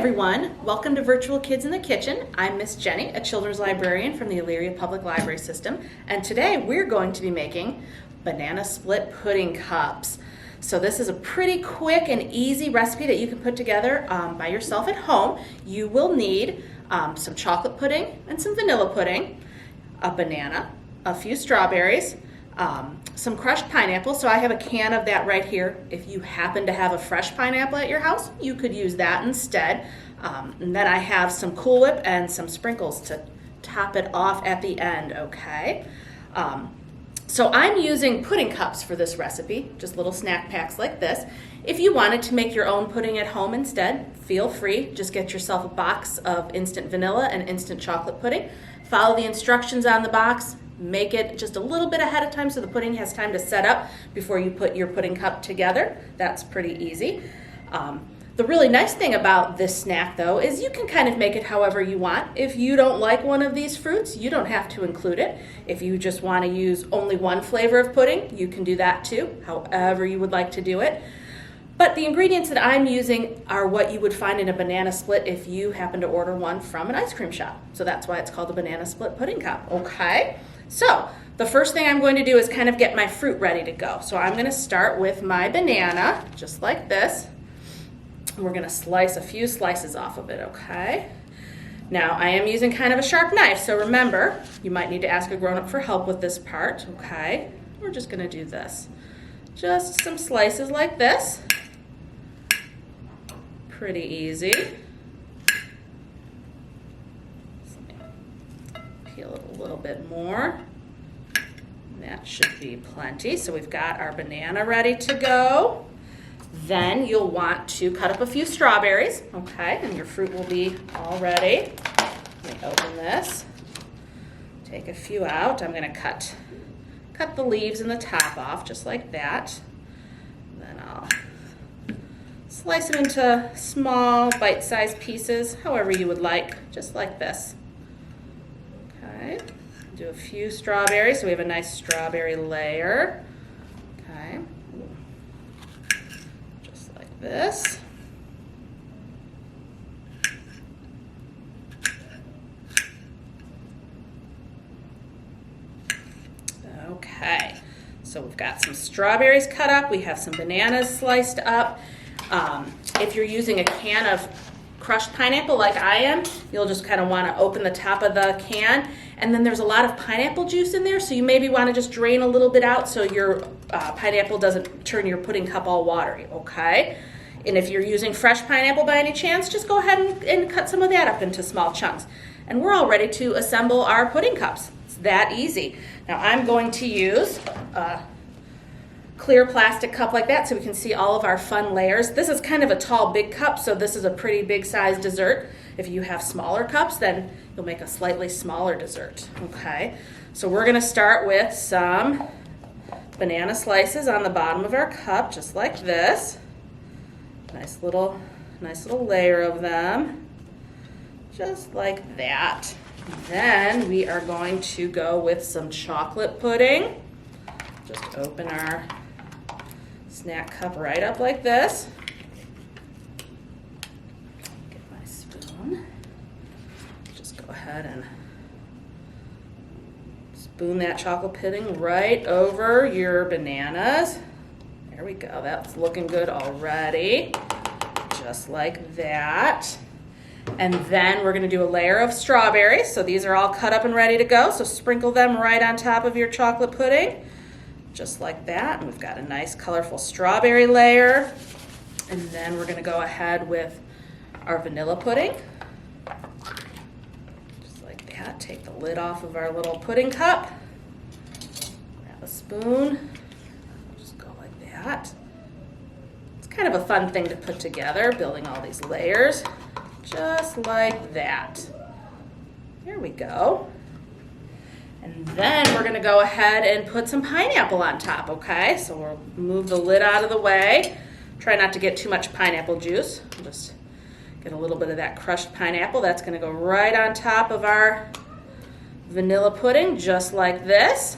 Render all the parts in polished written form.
everyone, welcome to Virtual Kids in the Kitchen. I'm Miss Jenny, a children's librarian from the Elyria Public Library System, and today we're going to be making banana split pudding cups. So this is a pretty quick and easy recipe that you can put together by yourself at home. You will need some chocolate pudding and some vanilla pudding, a banana, a few strawberries, some crushed pineapple. So I have a can of that right here. If you happen to have a fresh pineapple at your house, you could use that instead. And then I have some Cool Whip and some sprinkles to top it off at the end, okay? So I'm using pudding cups for this recipe, just little snack packs like this. If you wanted to make your own pudding at home instead, feel free. Just get yourself a box of instant vanilla and instant chocolate pudding. Follow the instructions on the box. Make it just a little bit ahead of time so the pudding has time to set up before you put your pudding cup together. That's pretty easy. The really nice thing about this snack, though, is you can kind of make it however you want. If you don't like one of these fruits, you don't have to include it. If you just want to use only one flavor of pudding, you can do that too, however you would like to do it. But the ingredients that I'm using are what you would find in a banana split if you happen to order one from an ice cream shop. So that's why it's called a banana split pudding cup, okay? So the first thing I'm going to do is kind of get my fruit ready to go. So I'm going to start with my banana, just like this. We're going to slice a few slices off of it, okay? Now, I am using kind of a sharp knife, so remember, you might need to ask a grown-up for help with this part, okay? We're just going to do this. Just some slices like this. Pretty easy. Peel it a little bit more. That should be plenty. So we've got our banana ready to go. Then you'll want to cut up a few strawberries, okay, and your fruit will be all ready. Let me open this. Take a few out. I'm going to cut the leaves and the top off just like that. Then I'll slice them into small bite-sized pieces, however you would like, just like this. Okay, do a few strawberries so we have a nice strawberry layer. Okay. This. Okay, so we've got some strawberries cut up, we have some bananas sliced up. If you're using a can of crushed pineapple like I am, you'll just kind of want to open the top of the can, and then there's a lot of pineapple juice in there, so you maybe want to just drain a little bit out so your pineapple doesn't turn your pudding cup all watery, okay? And if you're using fresh pineapple by any chance, just go ahead and cut some of that up into small chunks. And we're all ready to assemble our pudding cups. It's that easy. Now I'm going to use a clear plastic cup like that so we can see all of our fun layers. This is kind of a tall, big cup, so this is a pretty big size dessert. If you have smaller cups, then you'll make a slightly smaller dessert, okay? So we're gonna start with some banana slices on the bottom of our cup, just like this. Nice little layer of them, just like that. Then we are going to go with some chocolate pudding. Just open our snack cup right up like this. Get my spoon. Just go ahead and spoon that chocolate pudding right over your bananas. There we go, that's looking good already, just like that. And then we're gonna do a layer of strawberries. So these are all cut up and ready to go. So sprinkle them right on top of your chocolate pudding, just like that. And we've got a nice colorful strawberry layer. And then we're gonna go ahead with our vanilla pudding, just like that. Take the lid off of our little pudding cup, grab a spoon. It's kind of a fun thing to put together, building all these layers, just like that. There we go. And then we're gonna go ahead and put some pineapple on top, okay? So we'll move the lid out of the way. Try not to get too much pineapple juice. Just get a little bit of that crushed pineapple. That's gonna go right on top of our vanilla pudding, just like this.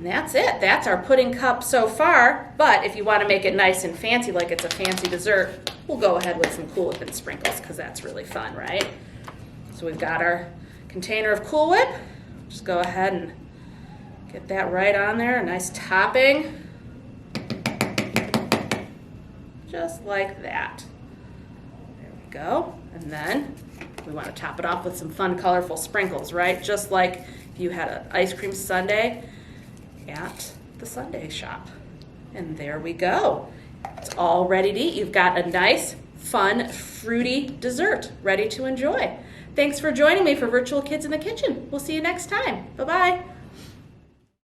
And that's it. That's our pudding cup so far. But if you want to make it nice and fancy, like it's a fancy dessert, we'll go ahead with some Cool Whip and sprinkles because that's really fun, right? So we've got our container of Cool Whip. Just go ahead and get that right on there. A nice topping. Just like that. There we go. And then we want to top it off with some fun, colorful sprinkles, right? Just like if you had an ice cream sundae at the sundae shop. And there we go. It's all ready to eat. You've got a nice, fun, fruity dessert ready to enjoy. Thanks for joining me for Virtual Kids in the Kitchen. We'll see you next time. Bye-bye.